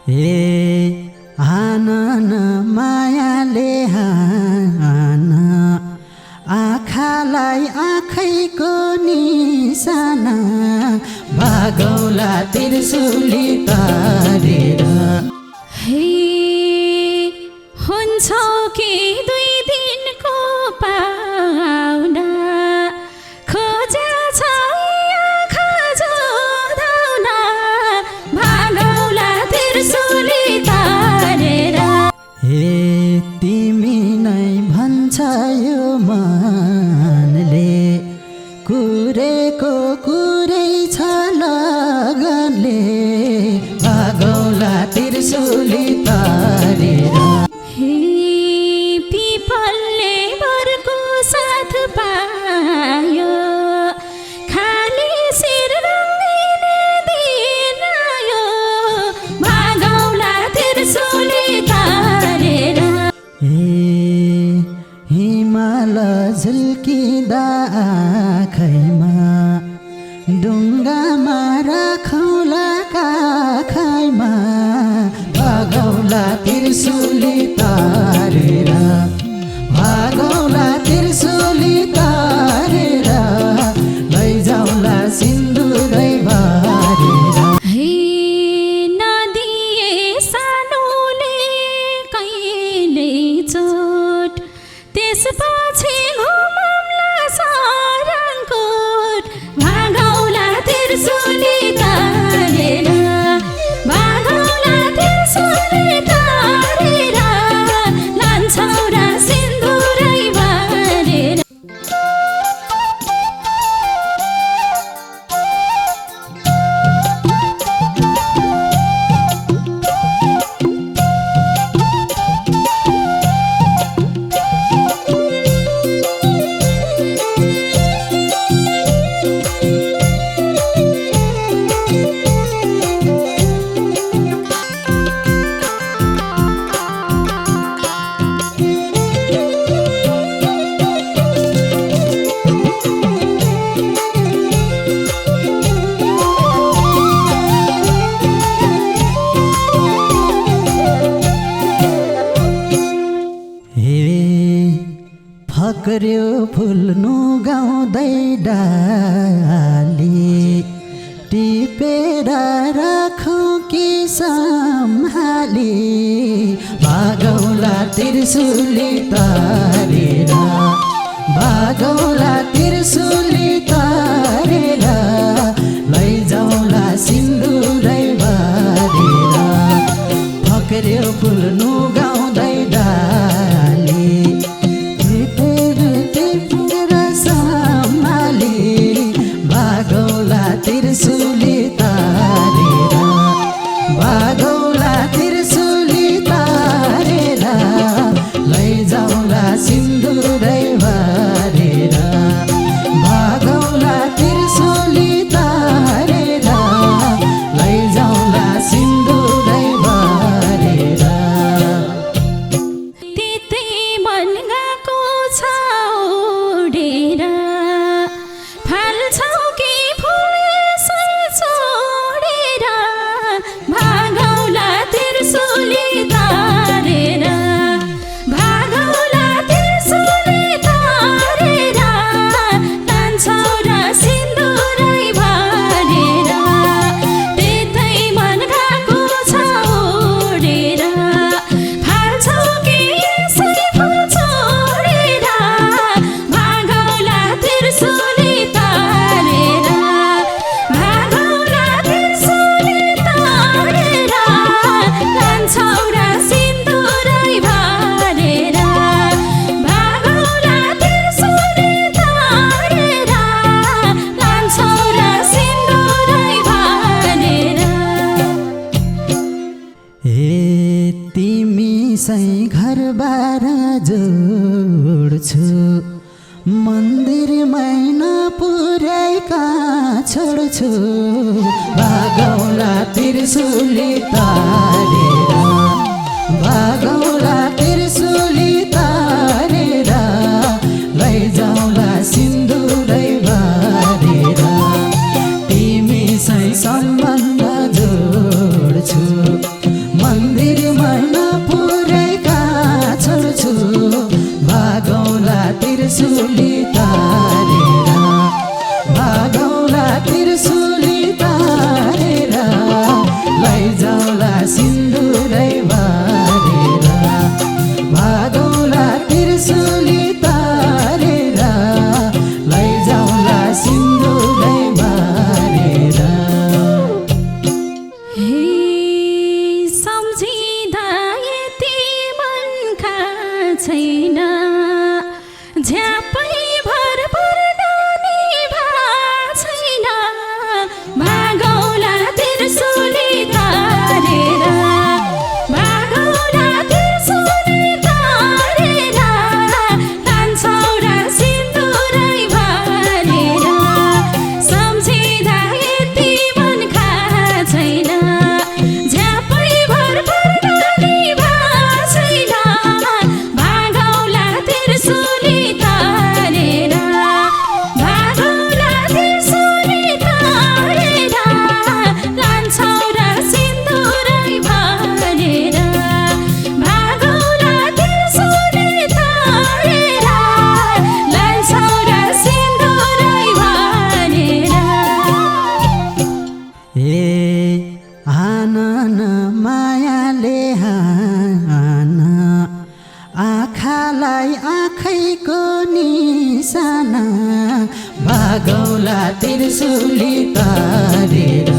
ए हानन मायाले हान आँखालाई आँखैको निशाना भागौला त्रिशूली तारेर हे हुन्छ कि 2 दिनको पाउना खोजा छ आँखा जोधाउना भागौला त्रिशूली तारेर हे तिमी नै भन्छ यो मनले कुरेको कुरै छ लगनले भागौला त्रिशूली तारेर हे पिपलले बरको साथ पायो खाली शिर रङ्गिने दिन आयो भागौला त्रिशूली तारेर हिमाल झुल्किँदा आँखैमा डुङ्गामा राखौला काखैमा भागौला त्रिशूली तारेर भागौला त्रिशूली तारेर लैजाउला सिन्दुरै बारेर हे नदिए सानोले कहिले चोट त्यसपछि घुमौला सारङकोट भागौला त्रिशूली तारेर भागौला त्रिशूली तारेर लान्छौ र सिन्दुरै बारेर फक्र्यो फुल्नु गाउँदै डाली टिपेर राखौँ कि सम्हाली भागौला त्रिशूली तारेर भागौला त्रिशूली तारेर लैजाउला सिन्दुरै बारेर फक्र्यो फुल्नु गाउँदै डाली त्रिशूली तारेर भागौला त्रिशूली तारेर लैजाउला सिन्दुरै बारेर भागौला त्रिशूली तारेर लैजाउला सिन्दुरै बारेर त्यतै मन गएको छ उडेर फाल्छौ कि छोडेर भागौला त्रिशूली तारेर भागौला त्रिशूली तारेर लान्छौ र सिन्दुरै बारेर त्यतै मन गएको छ उडेर फाल्छौ कि फुल छोडेर भागौला त्रिशूली तारेर भागौला त्रिशूली तारेर लान्छौ र सिन्दुरै बारेर भागौला त्रिशूली तारेर लान्छौ र सिन्दुरै बारेर तिमी सै घरबार जोड्छु मन्दिरमै नपुर्याएका छोड्छु भागौला त्रिशूली तारेर भागौला त्रिशूली तारेर लैजाउला सिन्दुरै बारेर तिमी सै सम्बन्ध जोड्छु छैन झ्यापै भरपुर डानी छैन भागौला त्रिशूली तारेर भागौला त्रिशूली तारेर लान्छौ र सिन्दुरै भरेर सम्झिँदा यति मन छैन झ्यापै भरपुर डानी छैन भागौला त्रिशूली तारेर भागौला त्रिशूली तारेर लान्छौ र सिन्दुरै भरेर भागौला त्रिशूली तारेर लान्छौ र सिन्दुरै भरेर आनन मायाले हान आँखालाई आँखैको निशाना भागौला त्रिशूली तारेर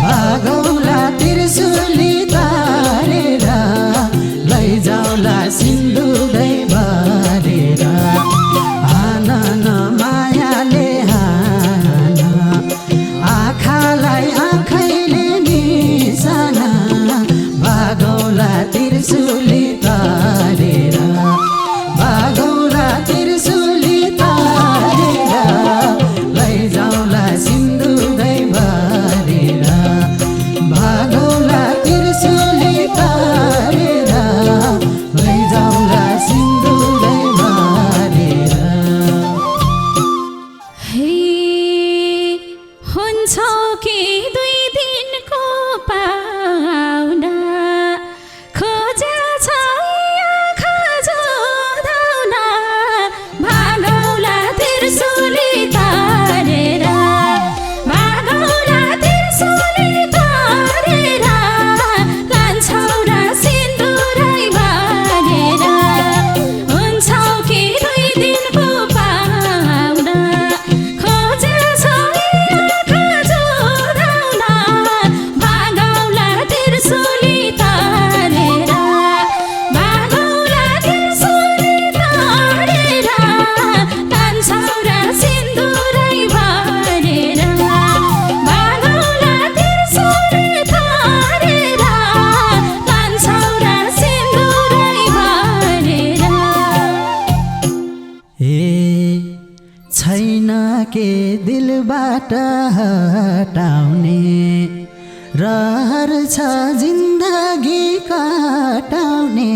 भागौला त्रिशूली तारेर लैजाउला सिन्दुरै भरेर आनन मायाले हान आँखालाई आँखैले निशाना भागौला त्रिशूली तारेर भागौला त्रिशूली तारेर लैजाउला सिन्दुरै भरेर भागौला त्रिशूली तारेर लैजाउला सिन्दुरै भरेर हे हुन्छौ कि 2 दिनको पाउना खोजेछ आँखा जोधाउन भागौला त्रिशूली तारेर भागौला त्रिशूली तारेर लान्छौ र सिन्दुरै भरेर हुन्छौ कि 2 दिनको पाउना खोजेछ आँखा जोधाउन भागौला त्रिशूली तारेर भागौला त्रिशूली तारेर लान्छौ र सिन्दुरै भरेर भागौला त्रिशूली तारेर लान्छौ र सिन्दुरै भरेर छैन के दिलबाट हटाउने रहर छ जिन्दगी काटाउने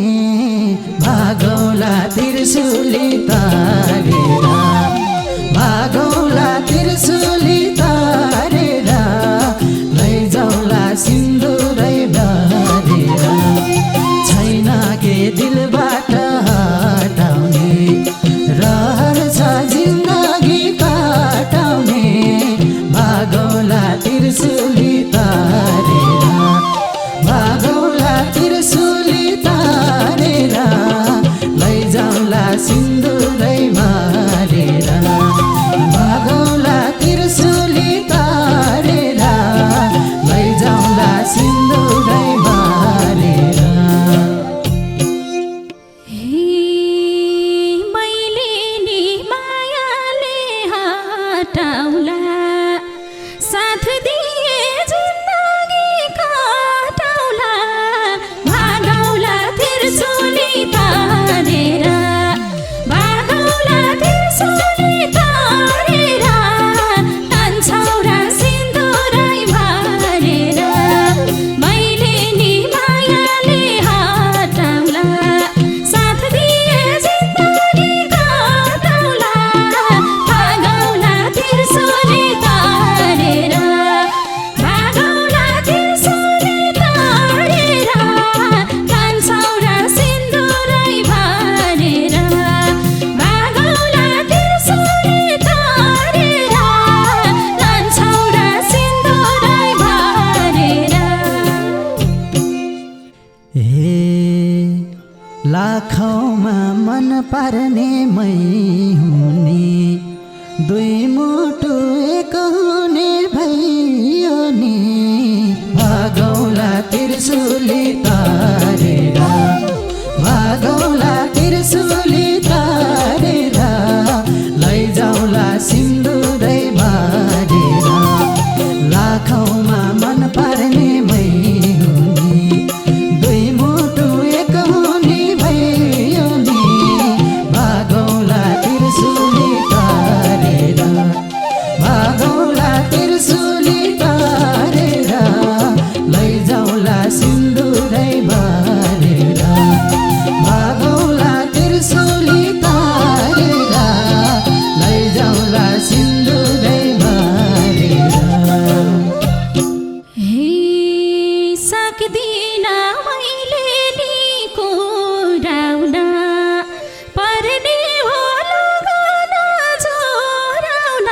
भागौला त्रिशूली तारेर भागौला त्रिशूली तारेर लैजाउला सिन्दुरै भरेर छैन के दिलबाट हटाउने रहर छ जिन्दगी काटाउने भागौला त्रिशूली तारेर भागौला त्रिशूली तारेर लैजाउला सिन्दुरै भरेर भागौला त्रिशूली तारेर लैजाउला सिन्दुरै भरेर मैले नि मायाले हटाउला साथ दिए जिन्दगी काटाउला भागौला त्रिशूली तारेर भागौला त्रिशूली तारेर लान्छौ र सिन्दुरै भरेर मैले नि मायाले हटाउला साथ दिए जिन्दगी काटाउला भागौला त्रिशूली तारेर भागौला त्रिशूली तारेर लान्छौ र सिन्दुरै भरेर भागौला त्रिशूली तारेर लान्छौ र सिन्दुरै भरेर लाखौँमा मन पर्ने मै हुने 2 मुटु एक हुने भयो नि भागौला त्रिशूली तारेर भागौला त्रिशूली सक्दिन मैले नि कुराउन पर्ने हो लगन जोराउन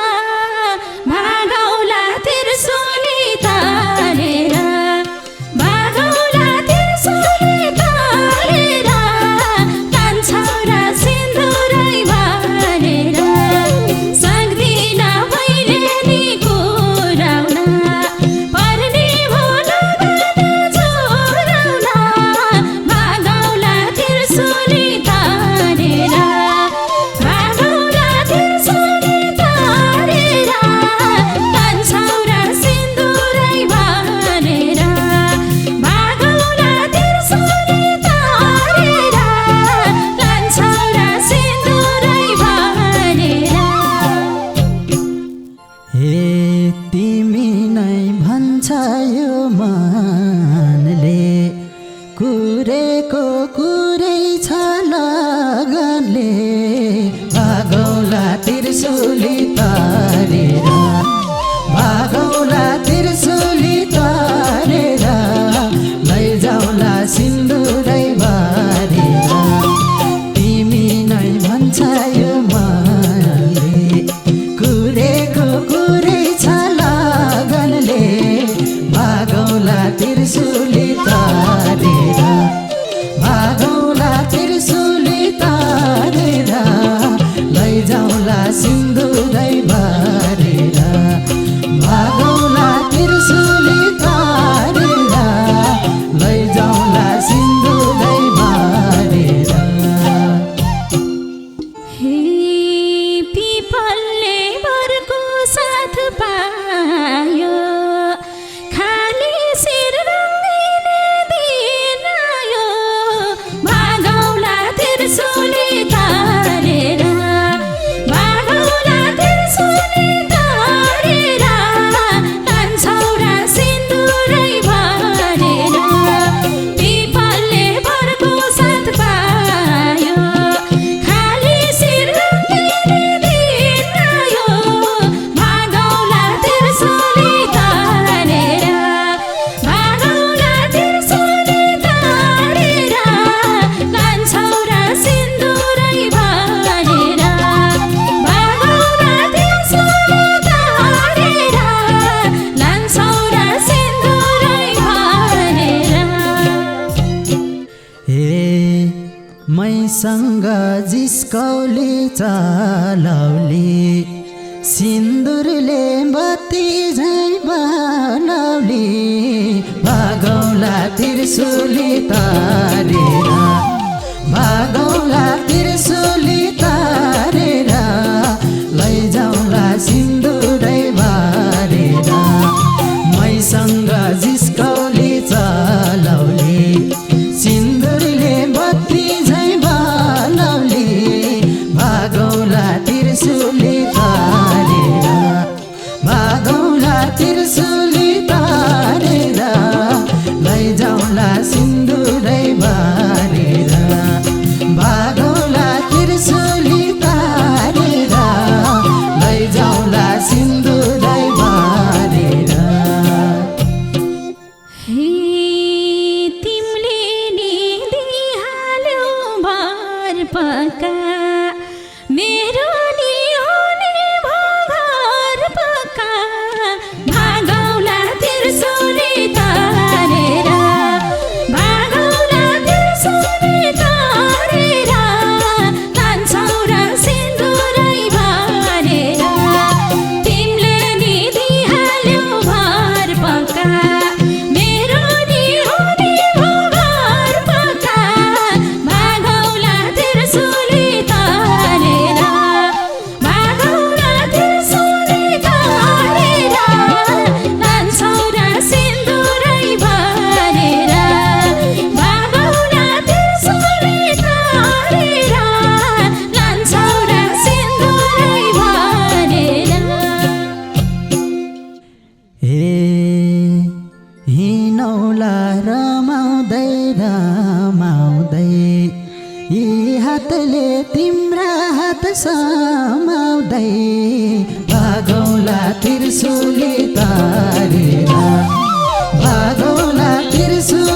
भागौला त्रिशूली तारेर भागौला त्रिशूली तारेर कान्छौ र सिन्दुरै भरेर सक्दिन मैले नि कुराउन पर्ने हो लगन जोराउन भागौला त्रिशूली तारेर भागौला त्रिशूली तारेर कान्छौ र सिन्दुरै भरेर भागौला त्रिशूली तारेर कान्छौ र सिन्दुरै भरेर हे तिमी नै भन्छ यो मनले कुरेको कुरै छ लगनले भागौला त्रिशूली तारेर भागौला त्रिशूली तारेर लैजाउला सिन्दुरै भरेर तिमी नै भन्छ यो मनले कुरेको कुरै छ लगनले भागौला त्रिशूली तारेर भागौला त्रिशूली तारेर लैजाउला सिन्दुरै भरेर भागौला त्रिशूली तारेर लैजाउला सिन्दुरै भरेर हे पिपलले वरको साथ पायो खाली शिर रङ्गिने दिन आयो भागौला त्रिशूली तारेर भागौला त्रिशूली तारेर कान्छौ र सिन्दुरै भरेर पिपलले वरको साथ पायो खाली शिर रङ्गिने दिन आयो भागौला त्रिशूली तारेर भागौला त्रिशूली तारेर कान्छौ र सिन्दुरै भरेर भागौला त्रिशूली तारेर कान्छौ र सिन्दुरै भरेर हे मैसँग जिस्कौली चलाउली सिन्दुरले बत्ती झै बनाउली भागौला त्रिशूली तारेर भागौला त्रिशूली तारेर लैजाउला सिन्दुरै भरेर मैसँग जिस्कौली चलाउली सिन्दुरले बत्ती झै बनाउली भागौला त्रिशूली तारेर भागौला त्रिशूली तारेर लैजाउला सिन्दुरै भरेर भागौला त्रिशूली तारेर लैजाउला सिन्दुरै भरेर हे तिमीले नि दिइहाल्यौ भर पक्का मेरो नि हुने भयो घर पक्का भागौला त्रिशूली तारेर भागौला त्रिशूली तारेर कान्छौ र सिन्दुरै भरेर तिमीले नि दिइहाल्यौ भर पक्का मेरो नि हुने भयो घर पक्का भागौला त्रिशूली तारेर भागौला त्रिशूली तारेर कान्छौ र सिन्दुरै भरेर भागौला त्रिशूली तारेर कान्छौ र सिन्दुरै भरेर हे हिँडौला रमाउँदै रमाउँदै यी हातले तिम्रा हात समाउँदै भागौला त्रिशूली तारेर भागौला त्रिशूली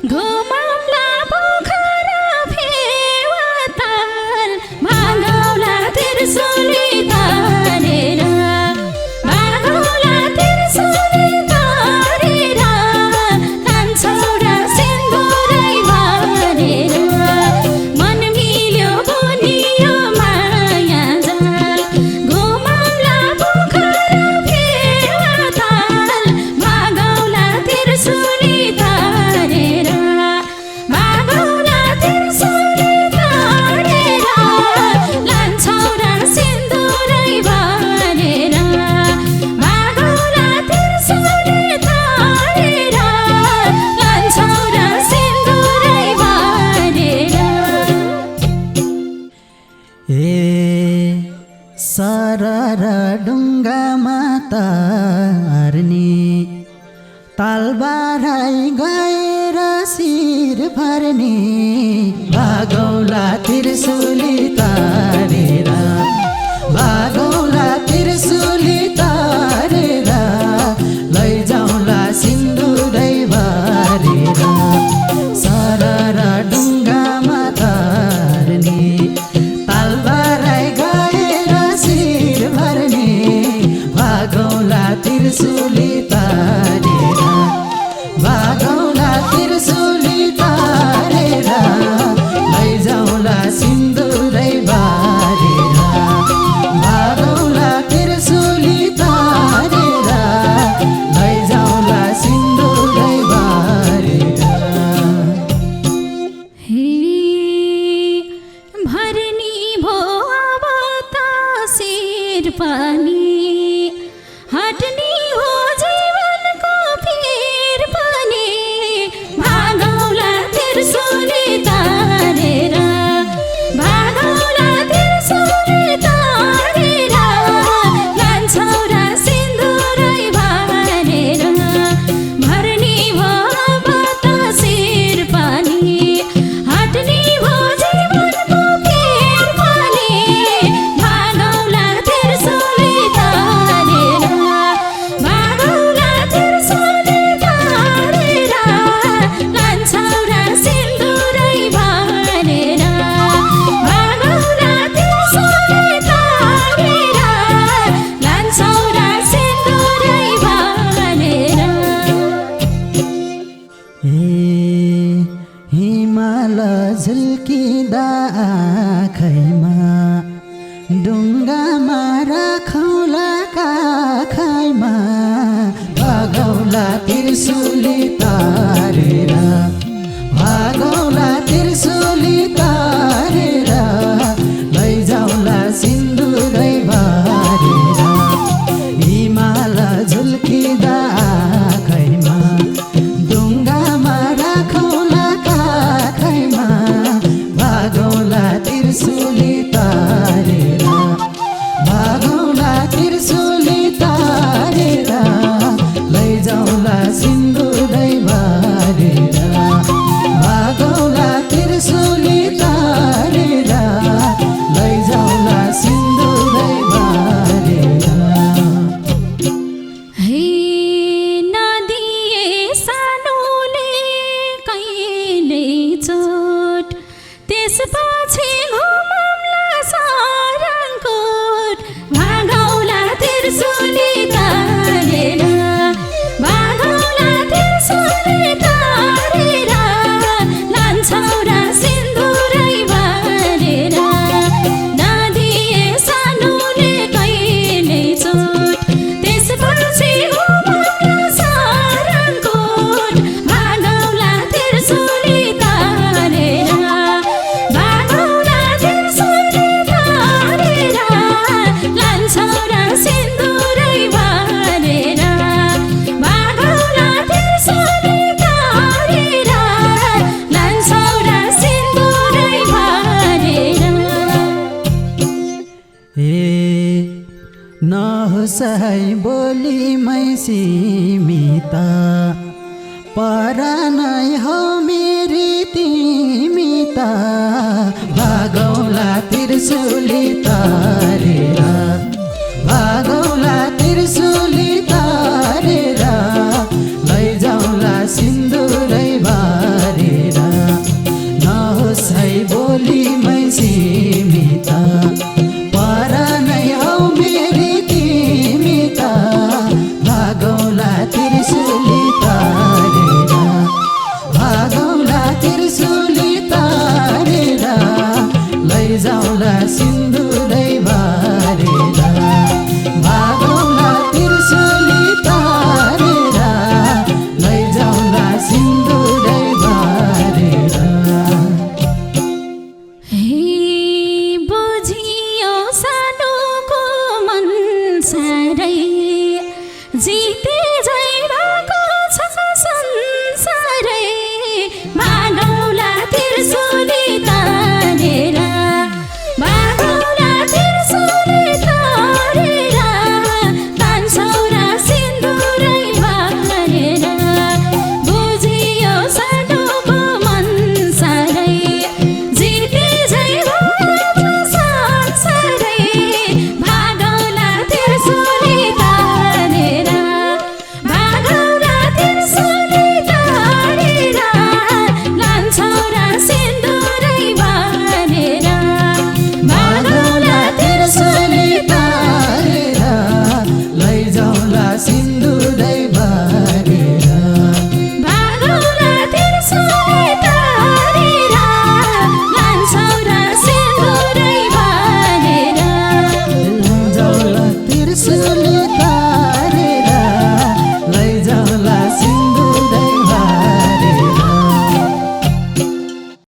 घुमाउला पोखरा फेवाताल भागौला त्रिशूली तारेर भागौला त्रिशूली तारेर लान्छौरा सिन्दुरै बारेर मन मिल्यो बुनियो माया जाल घुमाउला पोखरा फेवाताल भागौला त्रिशूली तारेर भागौला त्रिशूली तारेर लान्छौरा सिन्दुरै बारेर भागौला त्रिशूली तारेर लान्छौरा सिन्दुरै बारेर सरर ढुङ्गामा तार्ने तालबाराई गएर शिर भर्ने भागौला त्रिशूली तारेर भागौला त्रिशूली तारेर लैजाउँला सिन्दुरै बारेर सरर ढुङ्गामा तार्ने तालबाराई गएर शिर भर्ने भागौला त्रिशूली तारेर भागौला त्रिशूली तारेर लैजाउँला सिन्दुरै बारेर भागौला त्रिशूली तारेर लैजाउँला सिन्दुरै बारेर हे भरनी भो अब त शिर पनि हट्ने हो जीवनको फेर पनि भागौला त्रिशूली तारेर भागौला त्रिशूली तारेर लान्छौरा सिन्दुरै बारेर भरनी भो अब त शिर पनि हट्ने हो जीवनको फेर पनि भागौला त्रिशूली तारेर भागौला त्रिशूली तारेर लान्छौरा सिन्दुरै बारेर भागौला त्रिशूली तारेर लान्छौरा सिन्दुरै बारेर हिमाल झुल्किँदा आँखैमा ढुङ्गामा राखौँला काखैमा भागौला त्रिशूली तारेर भागौला त्रिशूली तारेर लैजाउँला सिन्दुरै बारेर हिमाल झुल्किँदा आँखैमा ढुङ्गामा राखौँला काखैमा भागौला त्रिशूली तारेर भागौला त्रिशूली तारेर लैजाउँला सिन्दुरै बारेर भागौला त्रिशूली तारेर लैजाउँला सिन्दुरै बारेर हे नदिए सानोले कहिले चोट त्यसपछि घुमाउला सारङकोट भागौला त्रिशूली तारेर भागौला त्रिशूली तारेर लान्छौरा सिन्दुरै बारेर नदिए सानोले कहिले चोट त्यसपछि घुमाउला सारङकोट भागौला त्रिशूली तारेर भागौला त्रिशूली तारेर लान्छौरा सिन्दुरै बारेर भागौला त्रिशूली तारेर लान्छौरा सिन्दुरै बारेर नहोस् है बोली मैसी